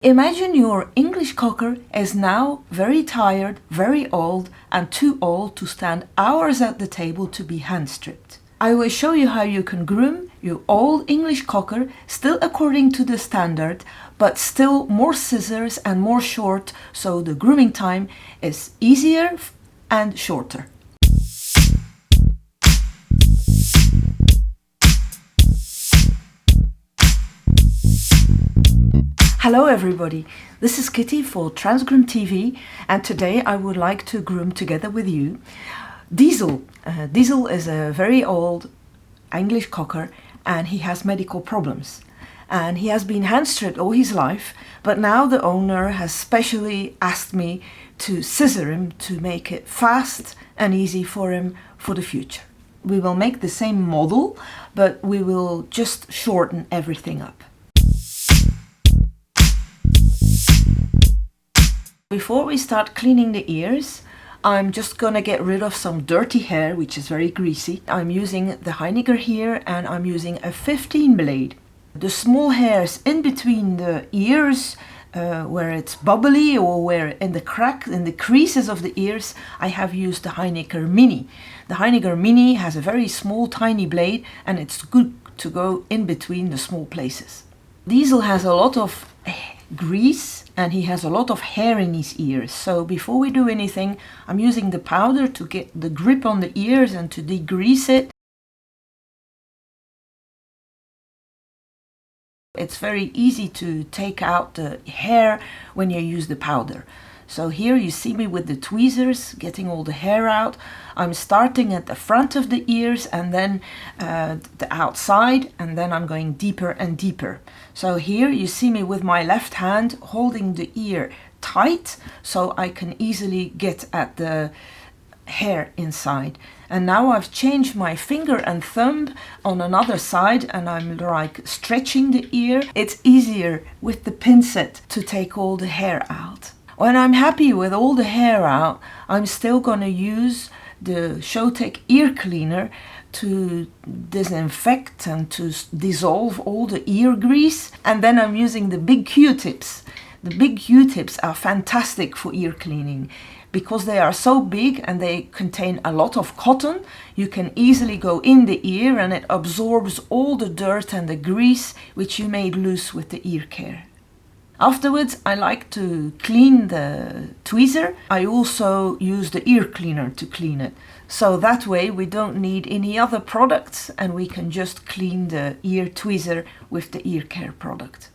Imagine your English cocker is now very tired, very old, and too old to stand hours at the table to be hand stripped. I will show you how you can groom your old English cocker still according to the standard, but still more scissors and more short, so the grooming time is easier and shorter. Hello everybody, this is Kitty for Transgroom TV, and today I would like to groom together with you Diesel. Diesel is a very old English cocker and he has medical problems. And he has been hand stripped all his life, but now the owner has specially asked me to scissor him to make it fast and easy for him for the future. We will make the same model, but we will just shorten everything up. Before we start cleaning the ears, I'm just gonna get rid of some dirty hair, which is very greasy. I'm using the Heinegger here and I'm using a 15 blade. The small hairs in between the ears, where it's bubbly or where in the creases of the ears, I have used the Heinegger Mini. The Heinegger Mini has a very small tiny blade and it's good to go in between the small places. Diesel has a lot of grease and he has a lot of hair in his ears, so before we do anything I'm using the powder to get the grip on the ears and to degrease it. It's very easy to take out the hair when you use the powder. So here you see me with the tweezers getting all the hair out. I'm starting at the front of the ears and then the outside, and then I'm going deeper and deeper. So here you see me with my left hand holding the ear tight so I can easily get at the hair inside. And now I've changed my finger and thumb on another side and I'm like stretching the ear. It's easier with the pincet to take all the hair out. When I'm happy with all the hair out, I'm still going to use the Showtek ear cleaner to disinfect and to dissolve all the ear grease. And then I'm using the big Q-tips. The big Q-tips are fantastic for ear cleaning because they are so big and they contain a lot of cotton. You can easily go in the ear and it absorbs all the dirt and the grease which you made loose with the ear care. Afterwards, I like to clean the tweezer. I also use the ear cleaner to clean it. So that way we don't need any other products and we can just clean the ear tweezer with the ear care product.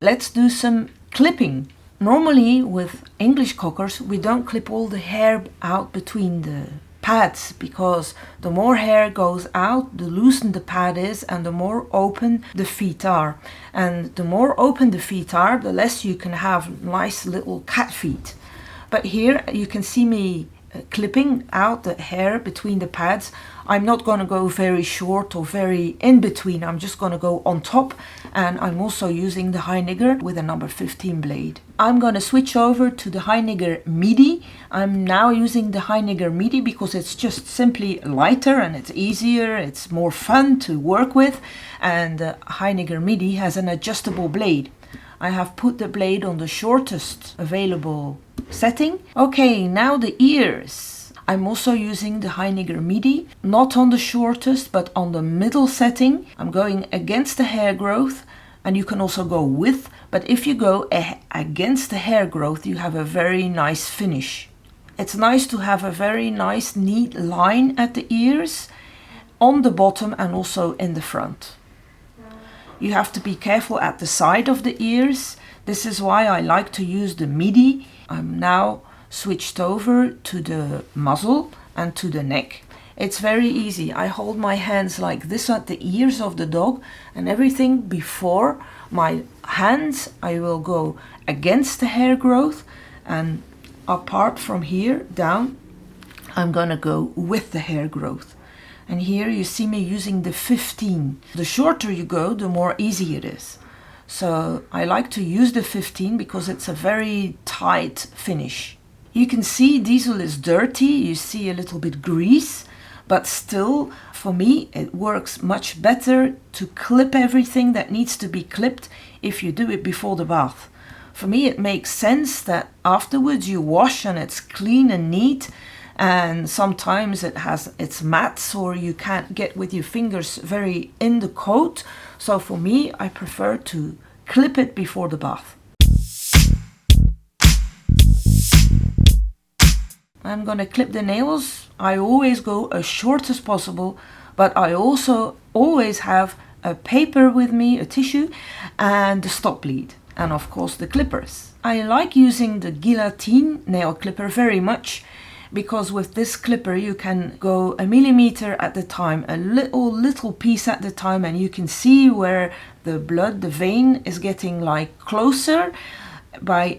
Let's do some clipping. Normally with English cockers we don't clip all the hair out between the pads, because the more hair goes out, the looser the pad is and the more open the feet are. And the more open the feet are, the less you can have nice little cat feet. But here you can see me clipping out the hair between the pads. I'm not going to go very short or very in between, I'm just going to go on top, and I'm also using the Heinegger with a number 15 blade. I'm going to switch over to the Heinegger Midi. I'm now using the Heinegger Midi because it's just simply lighter and it's easier, it's more fun to work with, and the Heinegger Midi has an adjustable blade. I have put the blade on the shortest available setting. Okay, now the ears. I'm also using the Heinegger Midi, not on the shortest but on the middle setting. I'm going against the hair growth, and you can also go with, but if you go against the hair growth you have a very nice finish. It's nice to have a very nice neat line at the ears, on the bottom and also in the front. You have to be careful at the side of the ears. This is why I like to use the Midi. I'm now switched over to the muzzle and to the neck. It's very easy. I hold my hands like this at the ears of the dog, and everything before my hands I will go against the hair growth, and apart from here down I'm gonna go with the hair growth. And here you see me using the 15. The shorter you go, the more easy it is. So I like to use the 15 because it's a very tight finish. You can see Diesel is dirty, you see a little bit grease, but still For me, it works much better to clip everything that needs to be clipped if you do it before the bath. For me, it makes sense that afterwards you wash and it's clean and neat, and sometimes it has its mats or you can't get with your fingers very in the coat. So for me, I prefer to clip it before the bath. I'm gonna clip the nails. I always go as short as possible, but I also always have a paper with me, a tissue, and the stop bleed, and of course the clippers. I like using the guillotine nail clipper very much, because with this clipper you can go 1 millimeter at the time, a little piece at the time, and you can see where the blood, the vein is getting like closer.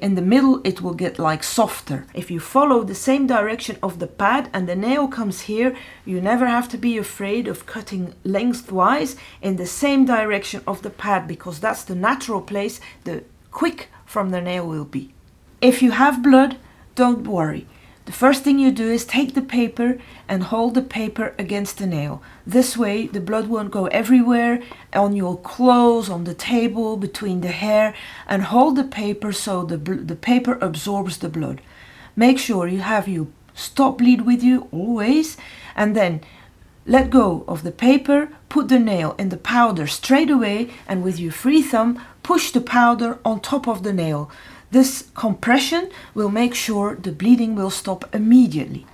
In the middle it will get like softer. If you follow the same direction of the pad and the nail comes here, you never have to be afraid of cutting lengthwise in the same direction of the pad, because that's the natural place the quick from the nail will be. If you have blood, don't worry. The first thing you do is take the paper and hold the paper against the nail. This way the blood won't go everywhere, on your clothes, on the table, between the hair, and hold the paper so the paper absorbs the blood. Make sure you have your stop bleed with you always, and then let go of the paper, put the nail in the powder straight away, and with your free thumb push the powder on top of the nail. This compression will make sure the bleeding will stop immediately.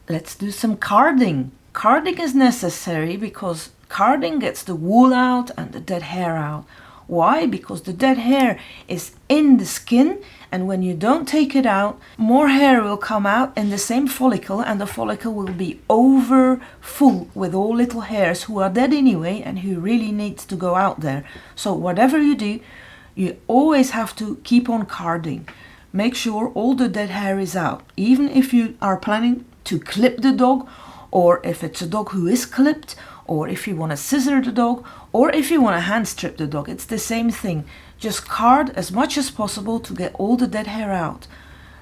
Let's do some carding. Carding is necessary because carding gets the wool out and the dead hair out. Why? Because the dead hair is in the skin, and when you don't take it out, more hair will come out in the same follicle, and the follicle will be over full with all little hairs who are dead anyway and who really need to go out there. So whatever you do, you always have to keep on carding. Make sure all the dead hair is out, even if you are planning to clip the dog, or if it's a dog who is clipped, or if you want to scissor the dog, or if you want to hand strip the dog. It's the same thing. Just card as much as possible to get all the dead hair out.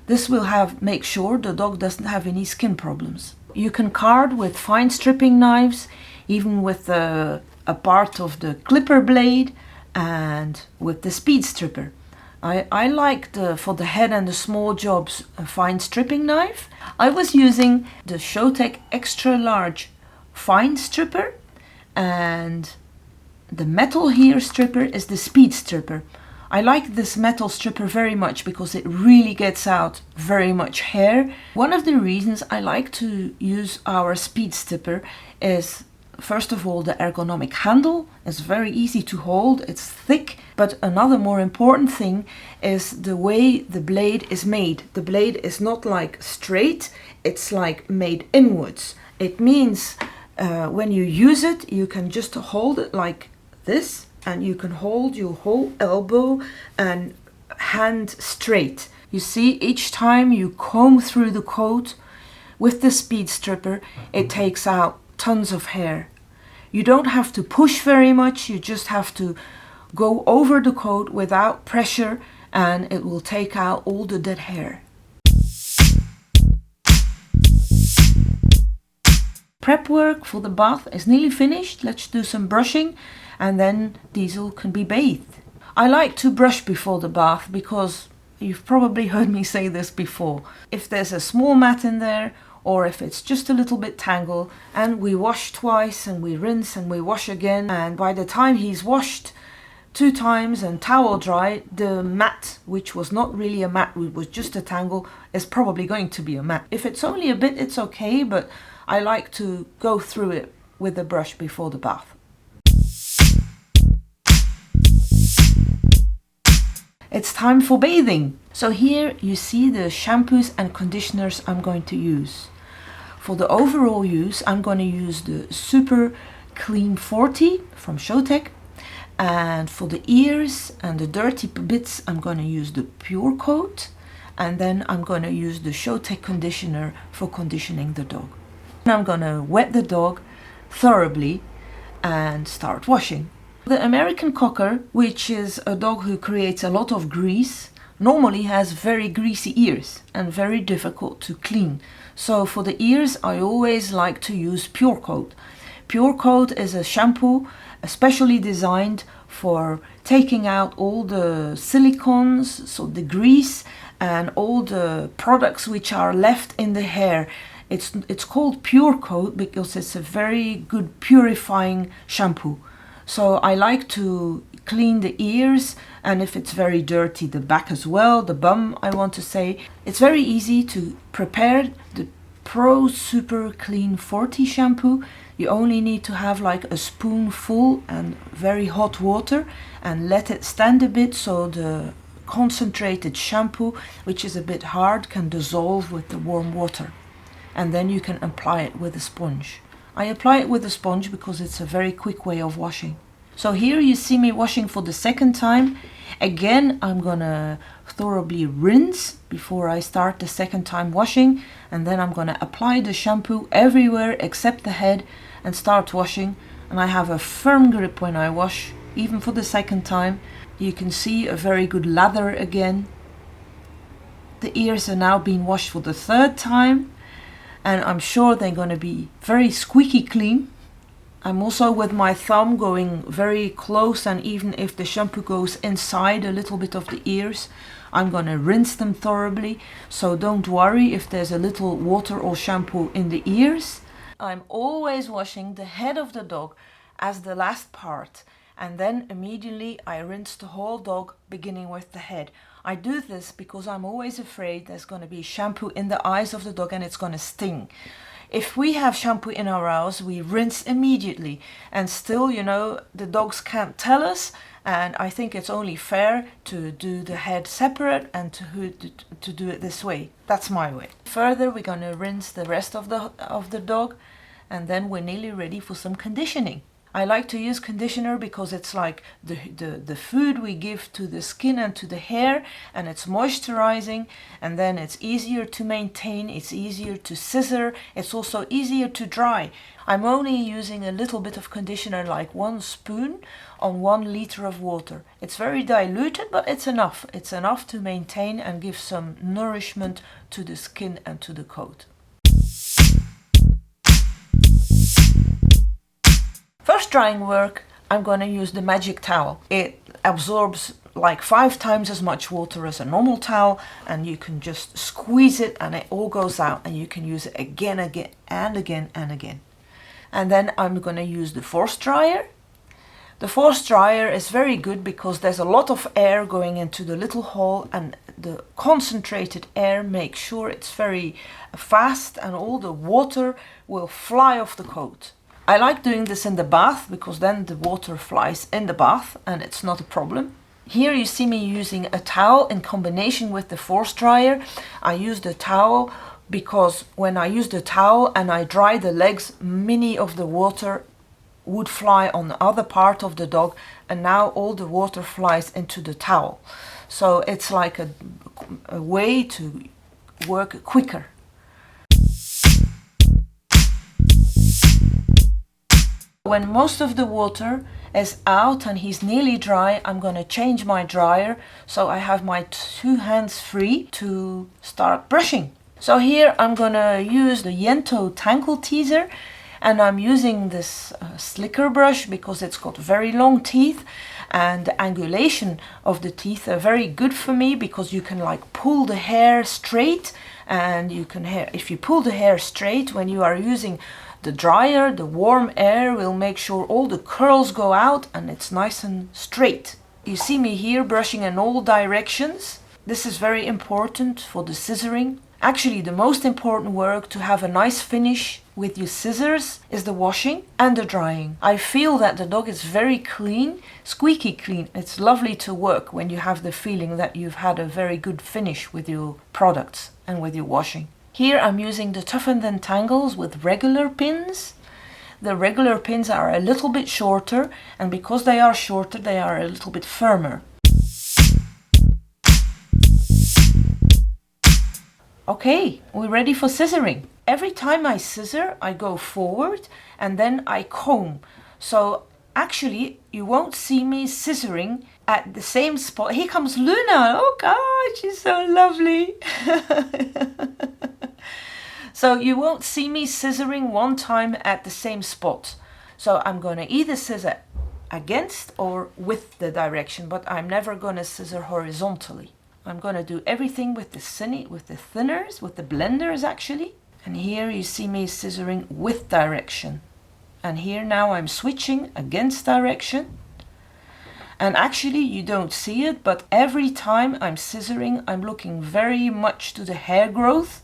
This will make sure the dog doesn't have any skin problems. You can card with fine stripping knives, even with a part of the clipper blade, and with the speed stripper. I like for the head and the small jobs a fine stripping knife. I was using the Showtech extra large fine stripper, and the metal here stripper is the speed stripper. I like this metal stripper very much because it really gets out very much hair. One of the reasons I like to use our speed stripper is, first of all, the ergonomic handle is very easy to hold, it's thick, but another more important thing is the way the blade is made. The blade is not like straight, it's like made inwards. It means when you use it, you can just hold it like this, and you can hold your whole elbow and hand straight. You see, each time you comb through the coat with the speed stripper, it takes out tons of hair. You don't have to push very much, you just have to go over the coat without pressure, and it will take out all the dead hair. Prep work for the bath is nearly finished. Let's do some brushing, and then Diesel can be bathed. I like to brush before the bath because you've probably heard me say this before. If there's a small mat in there, or if it's just a little bit tangled, and we wash twice and we rinse and we wash again, and by the time he's washed 2 times and towel dry, the mat, which was not really a mat, it was just a tangle, is probably going to be a mat. If it's only a bit, it's okay, but I like to go through it with a brush before the bath. It's time for bathing. So here you see the shampoos and conditioners I'm going to use. For the overall use, I'm going to use the Super Clean 40 from Showtech. And for the ears and the dirty bits, I'm going to use the Pure Coat. And then I'm going to use the Showtech conditioner for conditioning the dog. And I'm going to wet the dog thoroughly and start washing. The American Cocker, which is a dog who creates a lot of grease, normally has very greasy ears and very difficult to clean. So for the ears, I always like to use Pure Coat. Pure Coat is a shampoo especially designed for taking out all the silicones, so the grease and all the products which are left in the hair. It's called Pure Coat because it's a very good purifying shampoo. So I like to clean the ears, and if it's very dirty, the back as well, the bum, I want to say. It's very easy to prepare the Pro Super Clean 40 shampoo. You only need to have like a spoonful and very hot water and let it stand a bit so the concentrated shampoo, which is a bit hard, can dissolve with the warm water. And then you can apply it with a sponge. I apply it with a sponge because it's a very quick way of washing. So here you see me washing for the second time. Again, I'm gonna thoroughly rinse before I start the second time washing, and then I'm gonna apply the shampoo everywhere except the head and start washing. And I have a firm grip when I wash, even for the second time. You can see a very good lather again. The ears are now being washed for the third time, and I'm sure they're going to be very squeaky clean. I'm also with my thumb going very close, and even if the shampoo goes inside a little bit of the ears, I'm going to rinse them thoroughly. So don't worry if there's a little water or shampoo in the ears. I'm always washing the head of the dog as the last part, and then immediately I rinse the whole dog, beginning with the head. I do this because I'm always afraid there's going to be shampoo in the eyes of the dog and it's going to sting. If we have shampoo in our eyes, we rinse immediately, and still, you know, the dogs can't tell us, and I think it's only fair to do the head separate and to do it this way. That's my way. Further, we're going to rinse the rest of the dog, and then we're nearly ready for some conditioning. I like to use conditioner because it's like the food we give to the skin and to the hair, and it's moisturizing, and then it's easier to maintain, it's easier to scissor, it's also easier to dry. I'm only using a little bit of conditioner, like 1 spoon on 1 liter of water. It's very diluted, but it's enough. It's enough to maintain and give some nourishment to the skin and to the coat. First drying work, I'm going to use the magic towel. It absorbs like 5 times as much water as a normal towel, and you can just squeeze it and it all goes out, and you can use it again and again and again. And then I'm going to use the force dryer. The force dryer is very good because there's a lot of air going into the little hole, and the concentrated air makes sure it's very fast and all the water will fly off the coat. I like doing this in the bath because then the water flies in the bath and it's not a problem. Here you see me using a towel in combination with the force dryer. I use the towel because when I use the towel and I dry the legs, many of the water would fly on the other part of the dog, and now all the water flies into the towel. So it's like a way to work quicker. When most of the water is out and he's nearly dry, I'm going to change my dryer so I have my 2 hands free to start brushing. So here I'm going to use the Yento Tangle Teaser, and I'm using this slicker brush because it's got very long teeth, and the angulation of the teeth are very good for me because you can like pull the hair straight, and you can if you pull the hair straight when you are using the dryer, the warm air will make sure all the curls go out and it's nice and straight. You see me here brushing in all directions. This is very important for the scissoring. Actually, the most important work to have a nice finish with your scissors is the washing and the drying. I feel that the dog is very clean, squeaky clean. It's lovely to work when you have the feeling that you've had a very good finish with your products and with your washing. Here I'm using the Toughen Than Tangles with regular pins. The regular pins are a little bit shorter, and because they are shorter, they are a little bit firmer. Okay, we're ready for scissoring. Every time I scissor, I go forward and then I comb. So actually, you won't see me scissoring at the same spot. Here comes Luna. Oh God, she's so lovely. So you won't see me scissoring one time at the same spot. So I'm going to either scissor against or with the direction, but I'm never going to scissor horizontally. I'm going to do everything with the thinners, with the blenders actually. And here you see me scissoring with direction. And here now I'm switching against direction. And actually you don't see it, but every time I'm scissoring, I'm looking very much to the hair growth.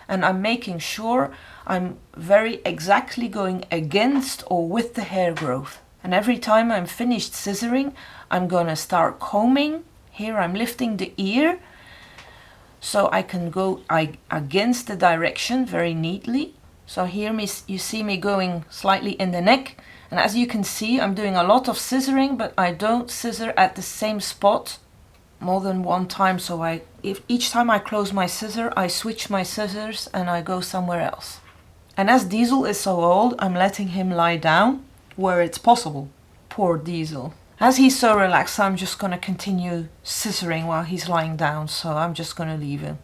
And I'm making sure I'm very exactly going against or with the hair growth. And every time I'm finished scissoring, I'm going to start combing. Here I'm lifting the ear so I can go against the direction very neatly. So here you see me going slightly in the neck. And as you can see, I'm doing a lot of scissoring, but I don't scissor at the same spot more than one time. So if each time I close my scissor, I switch my scissors and I go somewhere else. And as Diesel is so old, I'm letting him lie down where it's possible. Poor Diesel. As he's so relaxed, I'm just going to continue scissoring while he's lying down. So I'm just going to leave him.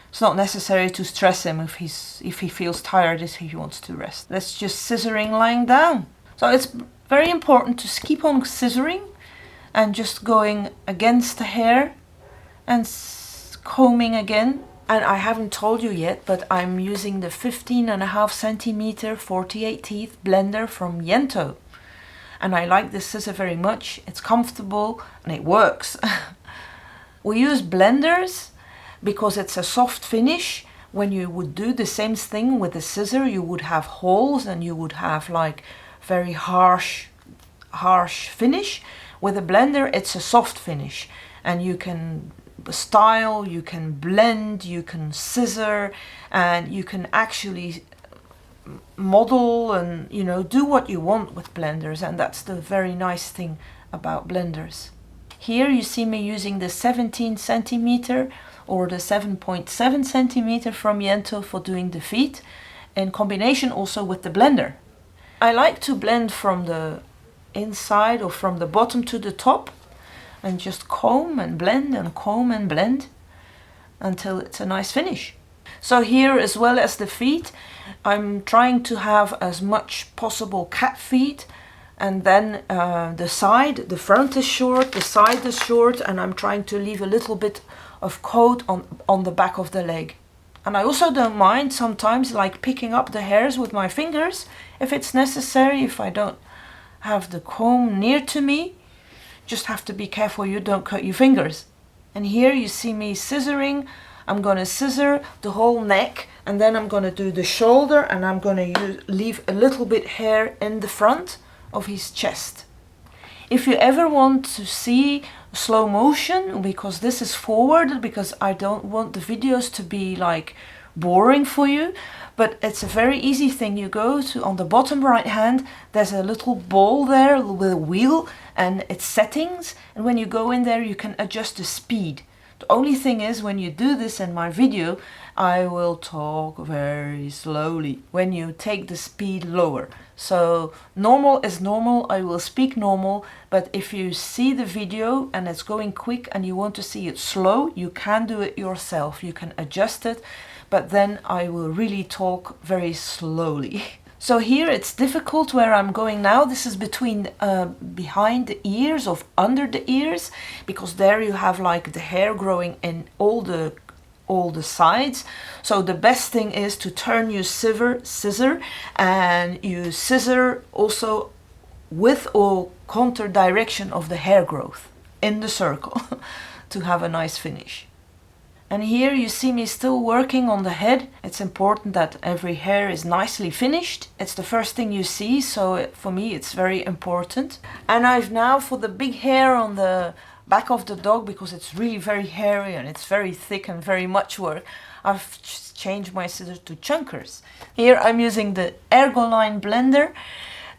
It's not necessary to stress him if he feels tired, if he wants to rest. Let's just scissoring lying down. So it's very important to keep on scissoring and just going against the hair and combing again. And I haven't told you yet, but I'm using the 15.5 centimeter 48 teeth blender from Yento. And I like this scissor very much. It's comfortable and it works. We use blenders because it's a soft finish. When you would do the same thing with a scissor, you would have holes and you would have like very harsh finish. With a blender, it's a soft finish, and you can style, you can blend, you can scissor, and you can actually model and do what you want with blenders. And that's the very nice thing about blenders. Here you see me using the 17 centimeter or the 7.7 centimeter from Yento for doing the feet, in combination also with the blender. I like to blend from the inside or from the bottom to the top and just comb and blend and comb and blend until it's a nice finish. So here, as well as the feet, I'm trying to have as much possible cat feet, and then the front is short, the side is short, and I'm trying to leave a little bit of coat on the back of the leg. And I also don't mind sometimes like picking up the hairs with my fingers if it's necessary, if I don't have the comb near to me. Just have to be careful you don't cut your fingers. And here you see me scissoring. I'm going to scissor the whole neck, and then I'm going to do the shoulder, and I'm going to leave a little bit hair in the front of his chest. If you ever want to see slow motion, because this is forwarded, because I don't want the videos to be like boring for you, but it's a very easy thing. You go to, on the bottom right hand, there's a little ball there with a wheel and its settings, and when you go in there you can adjust the speed. The only thing is, when you do this in my video, I will talk very slowly when you take the speed lower. So normal is normal, I will speak normal, but if you see the video and it's going quick and you want to see it slow, you can do it yourself. You can adjust it, but then I will really talk very slowly. So here it's difficult where I'm going now. This is between behind the ears, or under the ears, because there you have like the hair growing in all the sides. So the best thing is to turn your scissor and you scissor also with or counter direction of the hair growth in the circle to have a nice finish. And here you see me still working on the head. It's important that every hair is nicely finished. It's the first thing you see, so for me it's very important. And I've now, for the big hair on the back of the dog, because it's really very hairy and it's very thick and very much work, I've changed my scissors to chunkers. Here I'm using the Ergoline blender,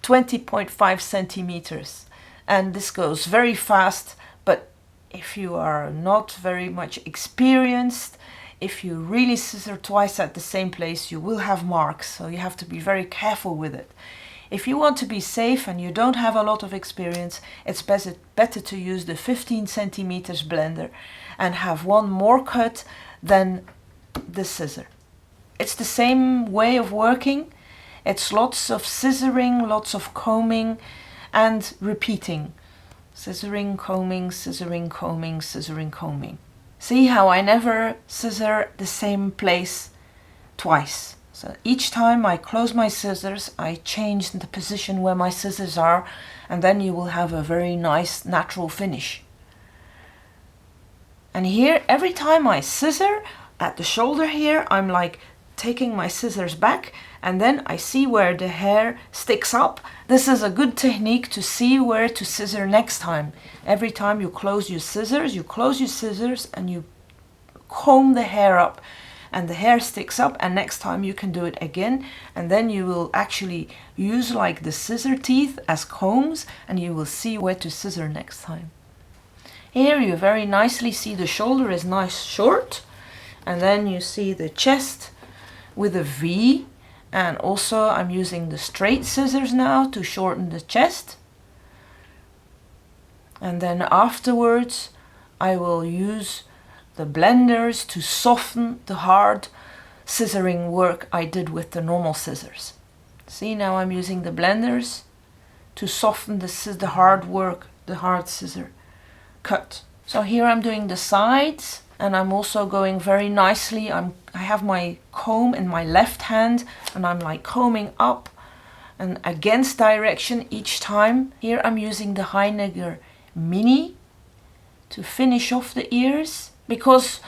20.5 centimeters. And this goes very fast, but if you are not very much experienced, if you really scissor twice at the same place, you will have marks, so you have to be very careful with it. If you want to be safe and you don't have a lot of experience, it's better to use the 15 centimeters blender and have one more cut than the scissor. It's the same way of working. It's lots of scissoring, lots of combing and repeating. Scissoring, combing, scissoring, combing, scissoring, combing. See how I never scissor the same place twice. So each time I close my scissors, I change the position where my scissors are, and then you will have a very nice natural finish. And here, every time I scissor at the shoulder here, I'm like taking my scissors back, and then I see where the hair sticks up. This is a good technique to see where to scissor next time. Every time you close your scissors and you comb the hair up, and the hair sticks up, and next time you can do it again, and then you will actually use like the scissor teeth as combs, and you will see where to scissor next time. Here you very nicely see the shoulder is nice short, and then you see the chest with a V, and also I'm using the straight scissors now to shorten the chest. And then afterwards I will use the blenders to soften the hard scissoring work I did with the normal scissors. See, now I'm using the blenders to soften the hard work, the hard scissor cut. So here I'm doing the sides, and I'm also going very nicely. I have my comb in my left hand, and I'm like combing up and against direction each time. Here I'm using the Heinegger Mini to finish off the ears. Because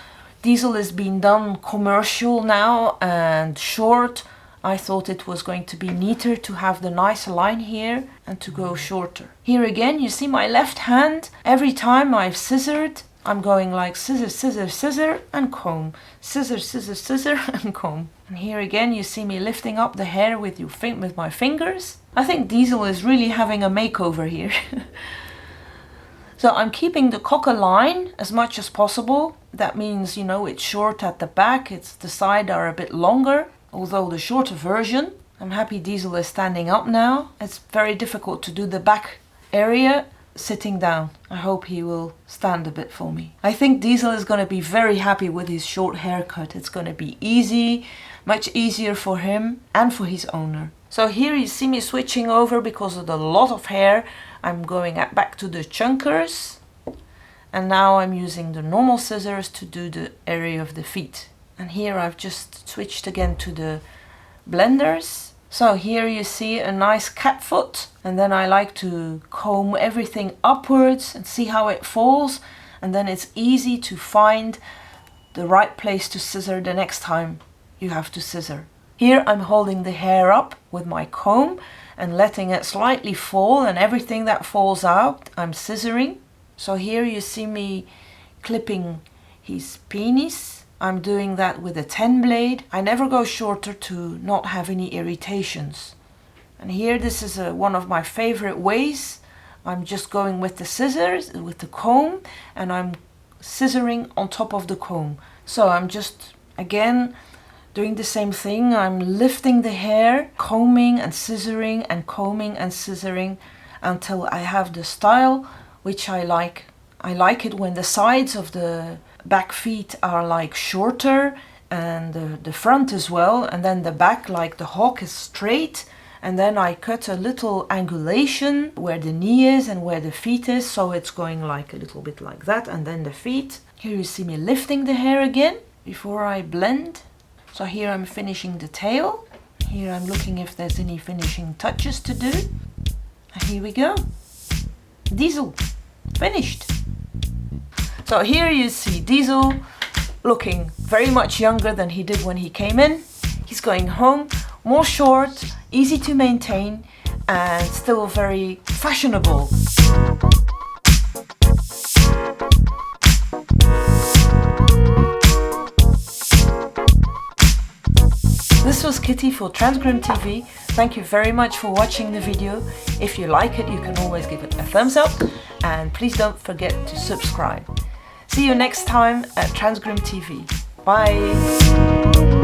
Diesel is being done commercial now and short, I thought it was going to be neater to have the nice line here and to go shorter. Here again, you see my left hand. Every time I've scissored, I'm going like scissor, scissor, scissor and comb. Scissor, scissor, scissor and comb. And here again, you see me lifting up the hair with my fingers. I think Diesel is really having a makeover here. So I'm keeping the cocker line as much as possible. That means, you know, it's short at the back, the side are a bit longer, although the shorter version. I'm happy Diesel is standing up now. It's very difficult to do the back area sitting down. I hope he will stand a bit for me. I think Diesel is going to be very happy with his short haircut. It's going to be easy, much easier for him and for his owner. So here you see me switching over because of the lot of hair. I'm going back to the chunkers, and now I'm using the normal scissors to do the area of the feet. And here I've just switched again to the blenders. So here you see a nice cat foot, and then I like to comb everything upwards and see how it falls, and then it's easy to find the right place to scissor the next time you have to scissor. Here I'm holding the hair up with my comb and letting it slightly fall, and everything that falls out I'm scissoring. So here you see me clipping his penis. I'm doing that with a 10 blade. I never go shorter to not have any irritations. And here this is one of my favorite ways. I'm just going with the scissors, with the comb, and I'm scissoring on top of the comb. So I'm just again doing the same thing. I'm lifting the hair, combing and scissoring and combing and scissoring until I have the style which I like. I like it when the sides of the back feet are like shorter, and the front as well, and then the back like the hawk is straight, and then I cut a little angulation where the knee is and where the feet is, so it's going like a little bit like that, and then the feet. Here you see me lifting the hair again before I blend. So here I'm finishing the tail. Here I'm looking if there's any finishing touches to do. And here we go. Diesel, finished. So here you see Diesel looking very much younger than he did when he came in. He's going home, more short, easy to maintain, and still very fashionable. This was Kitty for Transgroom TV. Thank you very much for watching the video. If you like it, you can always give it a thumbs up, and please don't forget to subscribe. See you next time at Transgroom TV. Bye!